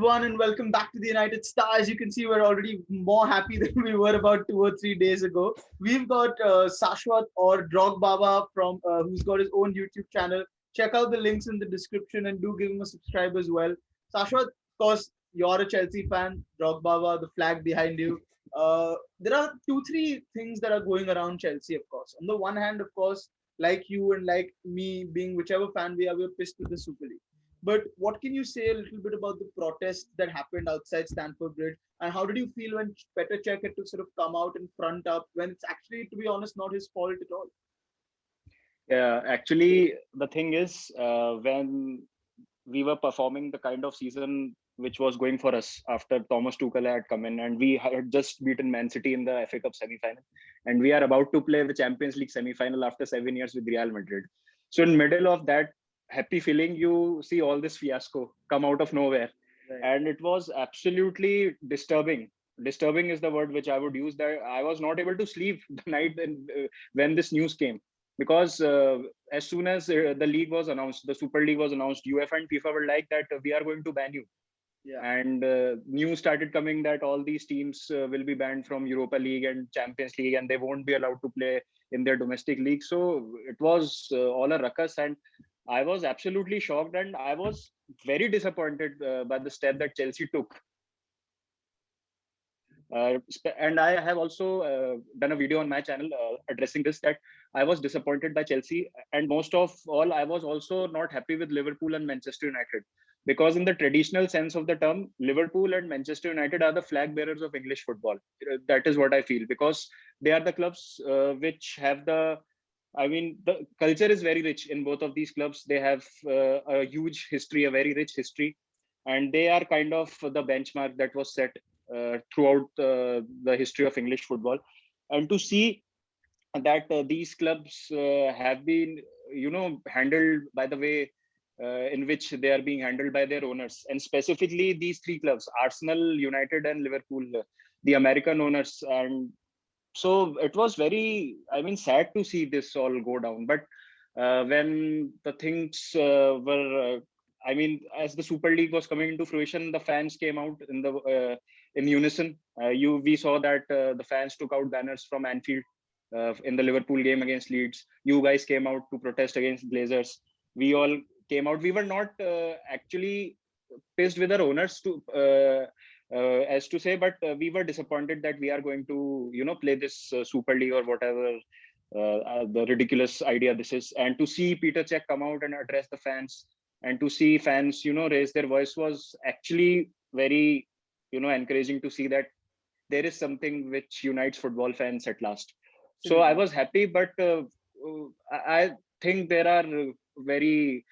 everyone, and welcome back to the United Star. As you can see, we're already more happy than we were about 2 or 3 days ago. We've got Sashwat or Drogbaba from who's got his own YouTube channel. Check out the links in the description and do give him a subscribe as well. Sashwat, of course, you're a Chelsea fan. Drogbaba, the flag behind you. There are two, three things that are going around Chelsea, of course. On the one hand, of course, like you and like me, being whichever fan we are, we're pissed with the Super League. But what can you say a little bit about the protests that happened outside Stamford Bridge? And how did you feel when Petr Cech had to sort of come out and front up when it's actually, to be honest, not his fault at all? Yeah, actually, the thing is, when we were performing the kind of season which was going for us after Thomas Tuchel had come in, and we had just beaten Man City in the FA Cup semi-final, and we are about to play the Champions League semi-final after 7 years with Real Madrid. So in middle of that happy feeling, you see all this fiasco come out of nowhere, Right. and it was absolutely disturbing. Disturbing is the word which I would use. That I was not able to sleep the night when this news came, because as soon as the league was announced, the Super League was announced, UEFA and FIFA were like that we are going to ban you. Yeah. And news started coming that all these teams will be banned from Europa League and Champions League, and they won't be allowed to play in their domestic league. So it was all a ruckus, and I was absolutely shocked, and I was very disappointed by the step that Chelsea took. And I have also done a video on my channel addressing this, that I was disappointed by Chelsea, and most of all, I was also not happy with Liverpool and Manchester United, because in the traditional sense of the term, Liverpool and Manchester United are the flag bearers of English football. That is what I feel, because they are the clubs which have the, I mean, the culture is very rich in both of these clubs. They have a huge history, a very rich history, and they are kind of the benchmark that was set throughout the history of English football. And to see that these clubs have been, handled by the way in which they are being handled by their owners, and specifically these three clubs, Arsenal, United, and Liverpool, the American owners. And so it was very, I mean, sad to see this all go down. But when the things were I mean, as the Super League was coming into fruition, the fans came out in unison. We saw that the fans took out banners from Anfield in the Liverpool game against Leeds. You guys came out to protest against Glazers. We all came out. We were not actually pissed with our owners as to say, but we were disappointed that we are going to, play this Super League or whatever the ridiculous idea this is. And to see Petr Cech come out and address the fans, and to see fans, raise their voice, was actually very, encouraging to see that there is something which unites football fans at last. So I was happy, but I think there are very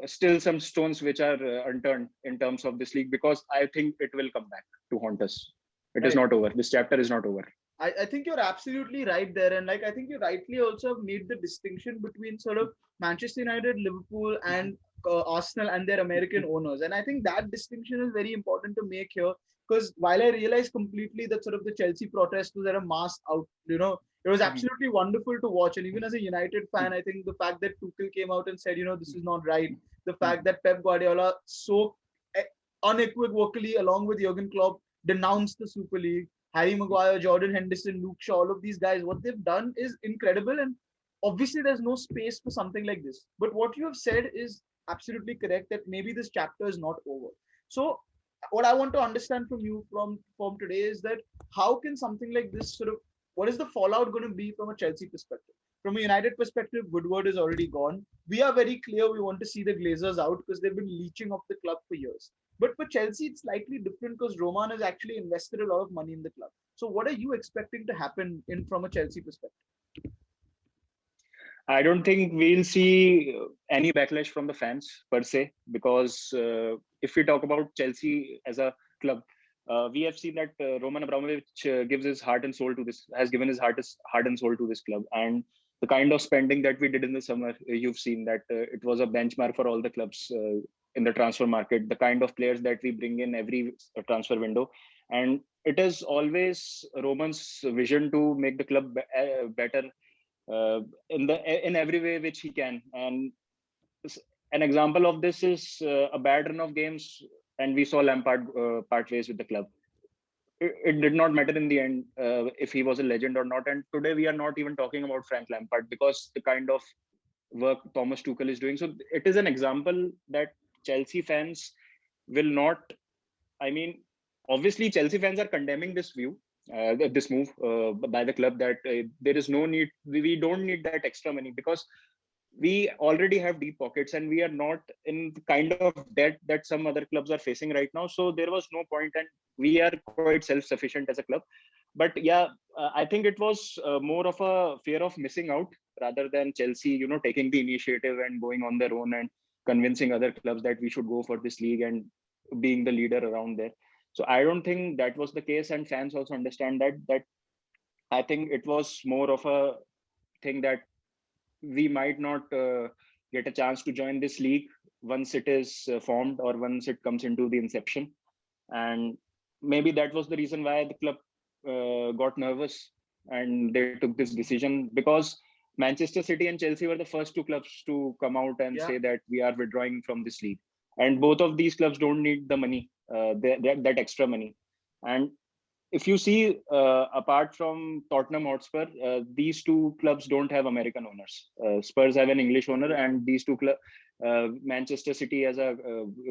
still some stones which are unturned in terms of this league, because I think it will come back to haunt us. It is not over. This chapter is not over. I think you're absolutely right there. And I think you rightly also have made the distinction between sort of Manchester United, Liverpool, and Arsenal and their American owners. And I think that distinction is very important to make here, because while I realize completely that sort of the Chelsea protest was at a mass out, it was absolutely wonderful to watch. And even as a United fan, I think the fact that Tuchel came out and said, this is not right, the fact that Pep Guardiola so unequivocally, along with Jurgen Klopp, denounced the Super League, Harry Maguire, Jordan Henderson, Luke Shaw, all of these guys, what they've done is incredible. And obviously, there's no space for something like this. But what you have said is absolutely correct, that maybe this chapter is not over. So, what I want to understand from you from today is that how can something like this sort of, what is the fallout going to be from a Chelsea perspective? From a United perspective, Woodward is already gone. We are very clear we want to see the Glazers out because they've been leeching off the club for years. But for Chelsea, it's slightly different because Roman has actually invested a lot of money in the club. So what are you expecting to happen from a Chelsea perspective? I don't think we'll see any backlash from the fans per se, because if we talk about Chelsea as a club, we have seen that Roman Abramovich gives his heart and soul to this, has given his heart and soul to this club. And the kind of spending that we did in the summer, you've seen that it was a benchmark for all the clubs in the transfer market, the kind of players that we bring in every transfer window. And it is always Roman's vision to make the club better in every way which he can. And an example of this is a bad run of games and we saw Lampard part ways with the club. It did not matter in the end if he was a legend or not. And today we are not even talking about Frank Lampard because the kind of work Thomas Tuchel is doing. So it is an example that Chelsea fans will not. I mean, obviously Chelsea fans are condemning this this move by the club, that there is no need. We don't need that extra money because we already have deep pockets and we are not in the kind of debt that some other clubs are facing right now. So there was no point, and we are quite self-sufficient as a club. But yeah, I think it was more of a fear of missing out rather than Chelsea, taking the initiative and going on their own and convincing other clubs that we should go for this league and being the leader around there. So I don't think that was the case, and fans also understand that I think it was more of a thing that we might not get a chance to join this league once it is formed or once it comes into the inception. And maybe that was the reason why the club got nervous and they took this decision, because Manchester City and Chelsea were the first two clubs to come out and say that we are withdrawing from this league. And both of these clubs don't need the money, that extra money. And if you see, apart from Tottenham Hotspur, these two clubs don't have American owners. Spurs have an English owner, and these two clubs, Manchester City has a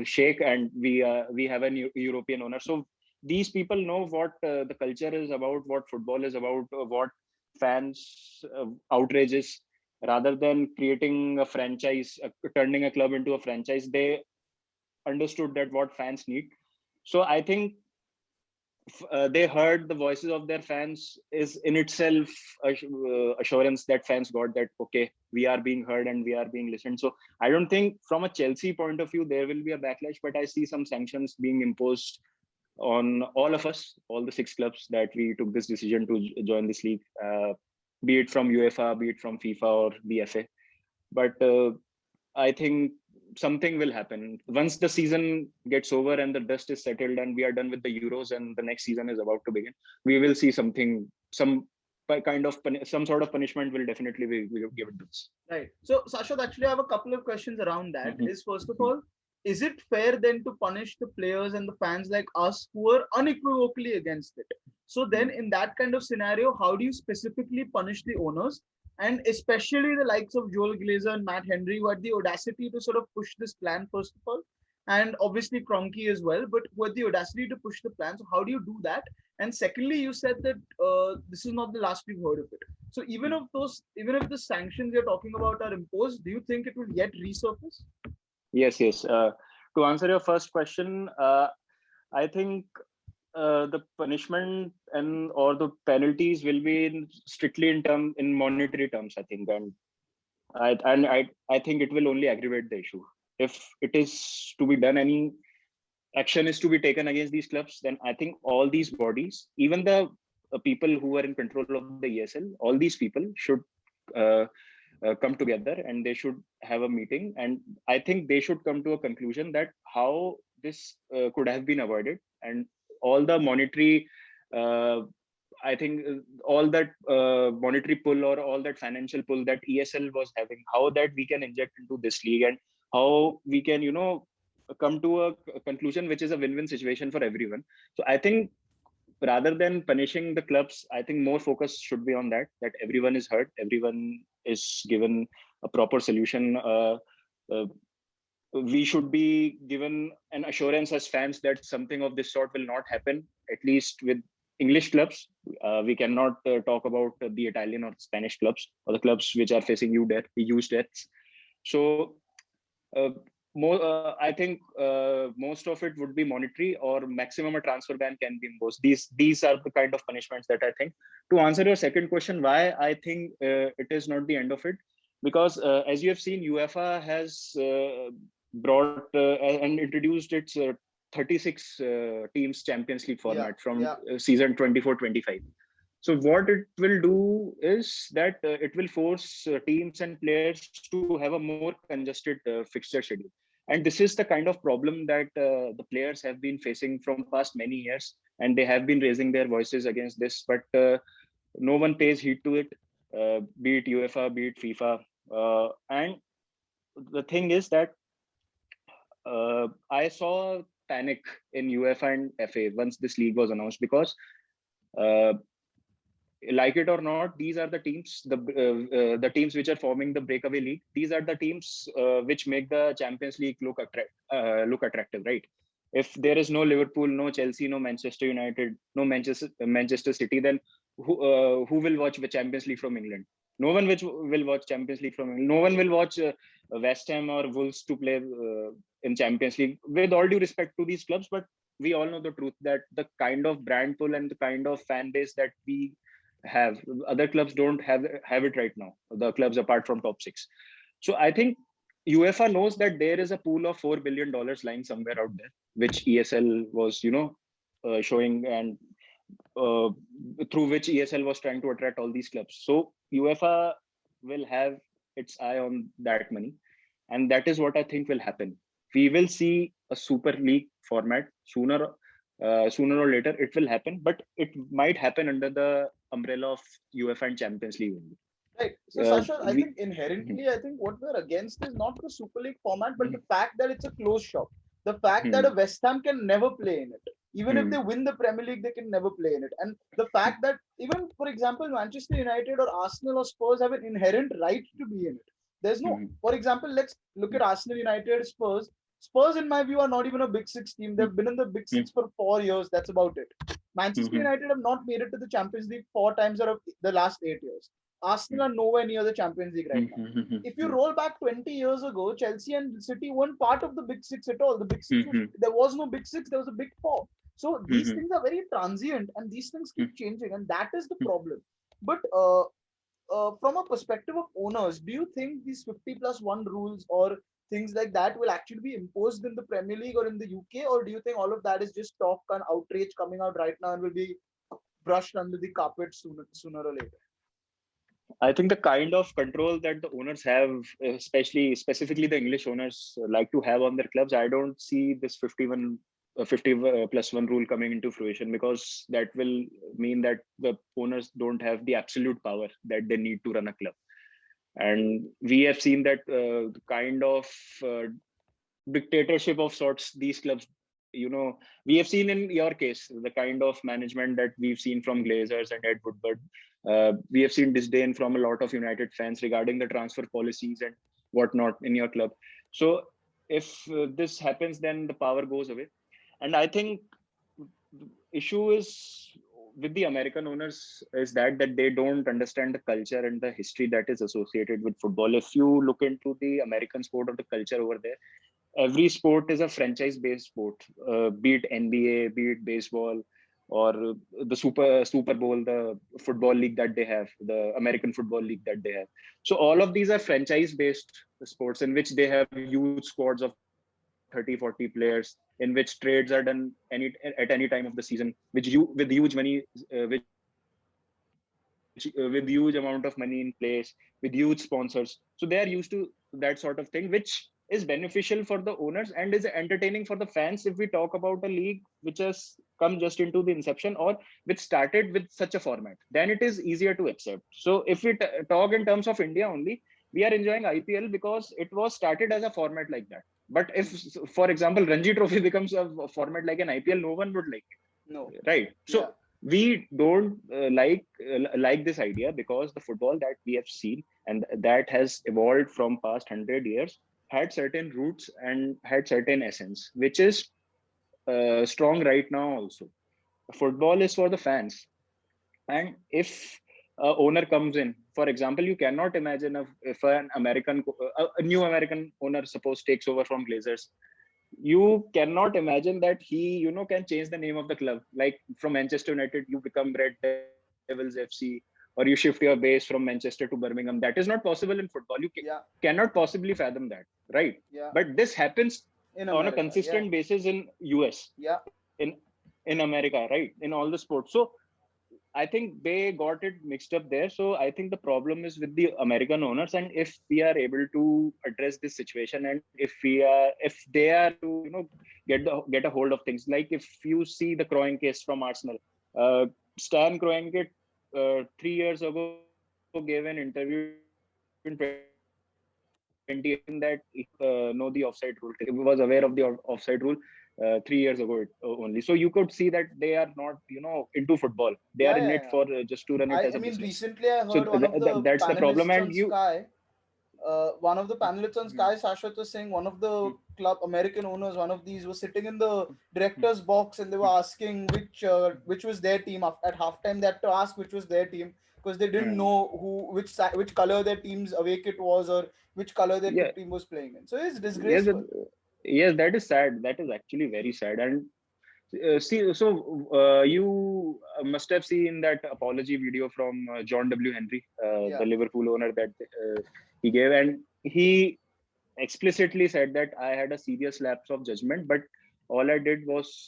sheikh, and we have a European owner. So these people know what the culture is about, what football is about, what fans outrages. Rather than creating a franchise, turning a club into a franchise, they understood that what fans need. So I think they heard the voices of their fans is in itself assurance that fans got that, okay, we are being heard and we are being listened. So I don't think from a Chelsea point of view there will be a backlash, but I see some sanctions being imposed on all of us, all the 6 clubs that we took this decision to join this league, be it from UEFA, be it from FIFA or the FA. But I think something will happen once the season gets over and the dust is settled and we are done with the Euros and the next season is about to begin. We will see some sort of punishment will definitely be given to us. Right. So Sashad, actually, I have a couple of questions around that. Is first of all, is it fair then to punish the players and the fans like us who are unequivocally against it? So then, in that kind of scenario, how do you specifically punish the owners? And especially the likes of Joel Glazer and Matt Henry, who had the audacity to sort of push this plan, first of all, and obviously Kroenke as well, but who had the audacity to push the plan. So how do you do that? And secondly, you said that this is not the last we've heard of it. So even if the sanctions you're talking about are imposed, do you think it will yet resurface? Yes. To answer your first question, I think the punishment or the penalties will be strictly in monetary terms, I think, and I think it will only aggravate the issue. If it is to be done, any action is to be taken against these clubs, then I think all these bodies, even the people who are in control of the ESL, all these people should come together and they should have a meeting, and I think they should come to a conclusion that how this could have been avoided, and all the monetary I think all that monetary pull or all that financial pull that ESL was having, how that we can inject into this league and how we can come to a conclusion which is a win-win situation for everyone. So I think rather than punishing the clubs, I think more focus should be on that everyone is heard, everyone is given a proper solution. We should be given an assurance as fans that something of this sort will not happen, at least with English clubs. We cannot talk about the Italian or Spanish clubs or the clubs which are facing huge debts. So I think most of it would be monetary, or maximum a transfer ban can be imposed. These are the kind of punishments that I think. To answer your second question, why I think it is not the end of it, because as you have seen, UEFA has brought and introduced its 36 teams Champions League format from season 24-25. So what it will do is that it will force teams and players to have a more congested fixture schedule. And this is the kind of problem that the players have been facing from past many years, and they have been raising their voices against this, but no one pays heed to it, be it UEFA, be it FIFA. And the thing is that I saw panic in UEFA and FA once this league was announced, because uh, like it or not, these are the teams which are forming the breakaway league. These are the teams which make the Champions League look attractive, right? If there is no Liverpool, no Chelsea, no Manchester United, no Manchester City, then who will watch the Champions League from England? No one which will watch Champions League from England. No one will watch West Ham or Wolves to play in Champions League. With all due respect to these clubs, but we all know the truth that the kind of brand pull and the kind of fan base that we have, other clubs don't have it right now, the clubs apart from top six. So I think UEFA knows that there is a pool of $4 billion lying somewhere out there, which ESL was showing, and uh, through which ESL was trying to attract all these clubs. So UEFA will have its eye on that money, and that is what I think will happen. We will see a Super League format sooner or later. It will happen, but it might happen under the umbrella of UEFA and Champions League only. Right. So, Sasha, I We think inherently, I think what we're against is not the Super League format, but Mhm. the fact that it's a closed shop. The fact that a Mhm. West Ham can never play in it. Even if they Mhm. win the Premier League, they can never play in it. And the fact that even, for example, Manchester United or Arsenal or Spurs have an inherent right to be in it. There's no, Mhm. for example, let's look at Arsenal, United, Spurs. Spurs, in my view, are not even a Big Six team. They've been in the Big Six for 4 years. That's about it. Manchester Mhm. United have not made it to the Champions League 4 times out of the last 8 years. Arsenal are nowhere near the Champions League right now. Mhm. If you roll back 20 years ago, Chelsea and City weren't part of the Big Six at all. The Big Six, Mhm. there was no Big Six, there was a Big Four. So these Mhm. things are very transient and these things keep changing, and that is the Mhm. problem. But from a perspective of owners, do you think these 50+1 rules or things like that will actually be imposed in the Premier League or in the UK, or do you think all of that is just talk and outrage coming out right now and will be brushed under the carpet sooner or later? I think the kind of control that the owners have, specifically the English owners, like to have on their clubs, I don't see this 50+1 rule coming into fruition, because that will mean that the owners don't have the absolute power that they need to run a club. And we have seen that kind of uh, dictatorship of sorts these clubs, we have seen in your case the kind of management that we've seen from Glazers and Ed Woodward. We have seen disdain from a lot of United fans regarding the transfer policies and whatnot in your club. So if this happens, then the power goes away. And I think the issue is with the American owners is that they don't understand the culture and the history that is associated with football. If you look into the American sport or the culture over there, every sport is a franchise based sport, be it NBA, be it baseball, or the Super Bowl, the football league that they have, the American Football League that they have. So all of these are franchise based sports in which they have huge squads of 30-40 players, in which trades are done at any time of the season, with huge money, with huge amount of money in place, with huge sponsors. So they are used to that sort of thing, which is beneficial for the owners and is entertaining for the fans. If we talk about a league which has come just into the inception, or which started with such a format, then it is easier to accept. So if we talk in terms of India only, we are enjoying IPL because it was started as a format like that. But if, for example, Ranji Trophy becomes a format like an IPL, no one would like No. it, right? Yeah. So we don't like this idea, because the football that we have seen and that has evolved from past 100 years had certain roots and had certain essence, which is strong right now also. Football is for the fans. And if a owner comes in, for example, you cannot imagine if an a new American owner, suppose, takes over from Glazers, you cannot imagine that he can change the name of the club, like from Manchester United you become Red Devils FC, or you shift your base from Manchester to Birmingham. That is not possible in football. Yeah. Cannot possibly fathom that, right? Yeah. But this happens In on a America. Yeah. consistent basis in US, Yeah. in America, right, in all the sports. So I think they got it mixed up there. So I think the problem is with the American owners, and if we are able to address this situation, and if they are able to get a hold of things, like if you see the Kroenke case from Arsenal, uh, Stan Kroenke 3 years ago gave an interview in 2018 that he know the offside rule, he was aware of the offside rule. 3 years ago only. So you could see that they are not, into football. They are Yeah, in yeah, it yeah. for just to run it as I a mean, business. recently I So heard one of the that's the problem. panelists And on you, Sky. One of the panelists on Hmm, Sky, Shashwat, was saying one of the hmm, club American owners, one of these, was sitting in the hmm, director's box and they were hmm, asking which was their team. At halftime, they had to ask which was their team because they didn't hmm. know which color their team's away kit was or which color their Yeah, team was playing in. So it's yes, disgraceful. yes, that is sad. That is actually very sad. And see, so you must have seen that apology video from John W. Henry, Yeah, the Liverpool owner, that he gave, and he explicitly said that I had a serious lapse of judgment, but all I did was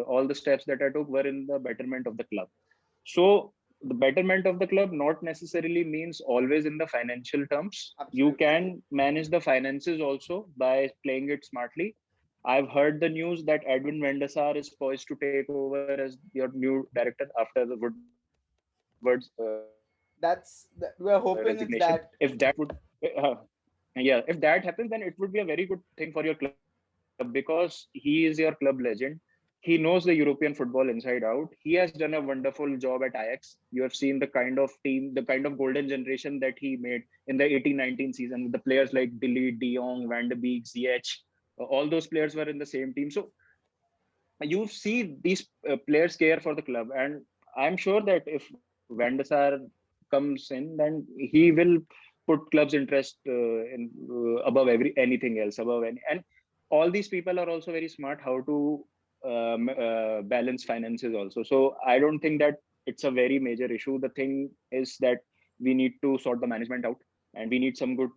all the steps that I took were in the betterment of the club. So the betterment of the club not necessarily means always in the financial terms. You absolutely. can manage the finances also by playing it smartly. I've heard the news that Edwin van der Sar is poised to take over as your new director after the Woodward's resignation. We're If hoping that it's would, that. yeah, if that happens, then it would be a very good thing for your club because he is your club legend. He knows the European football inside out. He has done a wonderful job at Ajax. You have seen the kind of team, the kind of golden generation that he made in the 18-19 season with the players like Dilly, De Jong, Van de Beek, Ziyech. All those players were in the same team. So you see these players care for the club, and I'm sure that if Van der Sar comes in, then he will put club's interest in above anything else, above any. And all these people are also very smart how to balance finances also. So I don't think that it's a very major issue. The thing is that we need to sort the management out, and we need some good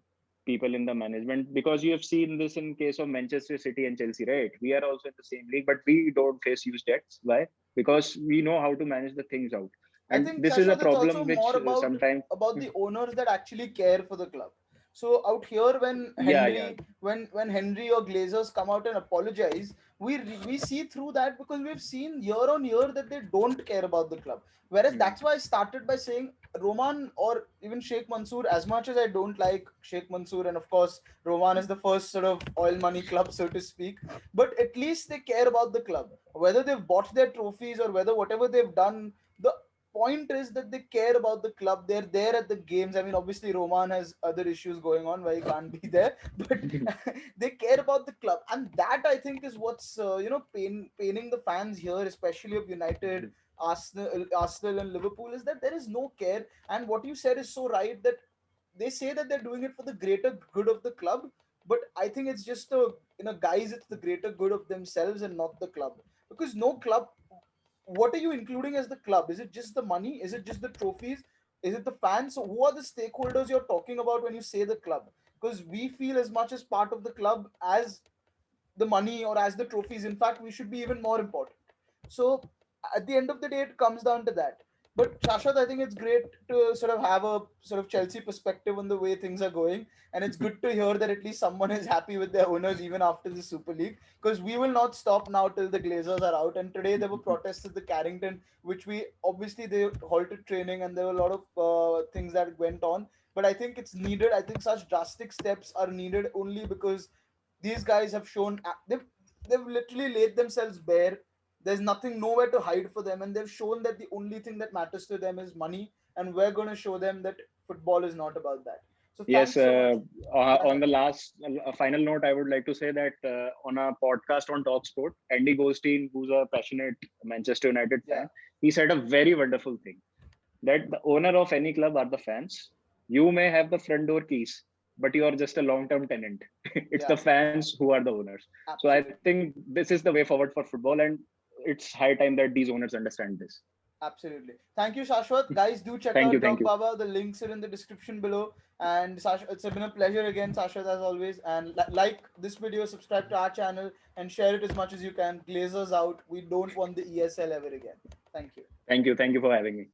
people in the management, because you have seen this in case of Manchester City and Chelsea, right? We are also in the same league, but we don't face huge debts. Why? Because we know how to manage the things out. I And think, this is a Shashwat, it's also problem more which sometimes, about the owners that actually care for the club. So out here, yeah, yeah. When Henry or Glazers come out and apologize, we see through that because we've seen year on year that they don't care about the club. Whereas Hmm, that's why I started by saying Roman or even Sheikh Mansour. As much as I don't like Sheikh Mansour, and of course Roman is the first sort of oil money club, so to speak, but at least they care about the club. Whether they've bought their trophies or whether whatever they've done, the point is that they care about the club. They're there at the games. I mean, obviously Roman has other issues going on where he can't be there, but they care about the club, and that I think is what's paining the fans here, especially of United, Arsenal and Liverpool, is that there is no care. And what you said is so right, that they say that they're doing it for the greater good of the club, but I think it's just guys, it's the greater good of themselves and not the club. Because no club, what are you including as the club? Is it just the money? Is it just the trophies? Is it the fans? So who are the stakeholders you're talking about when you say the club? Because we feel as much as part of the club as the money or as the trophies. In fact, we should be even more important. So at the end of the day, it comes down to that. But Shashwat, I think it's great to sort of have a sort of Chelsea perspective on the way things are going, and it's good to hear that at least someone is happy with their owners even after the Super League. Because we will not stop now till the Glazers are out. And today there were protests at the Carrington, which we obviously they halted training, and there were a lot of things that went on. But I think it's needed. I think such drastic steps are needed only because these guys have shown they've literally laid themselves bare. There's nothing, nowhere to hide for them, and they've shown that the only thing that matters to them is money, and we're going to show them that football is not about that. So Yes, thanks so much. Yeah, on the last final note, I would like to say that on a podcast on Talk Sport, Andy Goldstein, who's a passionate Manchester United yeah, fan, he said a very wonderful thing, that the owner of any club are the fans. You may have the front door keys, but you are just a long-term tenant. It's yeah, the fans who are the owners. So I absolutely. think this is the way forward for football, and it's high time that these owners understand this. Absolutely. Thank you, Shashwat. Guys, do check Thank you, out thank you, Drogbaba. The links are in the description below. And Sash, it's been a pleasure again, Shashwat, as always. And like this video, subscribe to our channel, and share it as much as you can. Glazers out. We don't want the ESL ever again. Thank you. thank you for having me.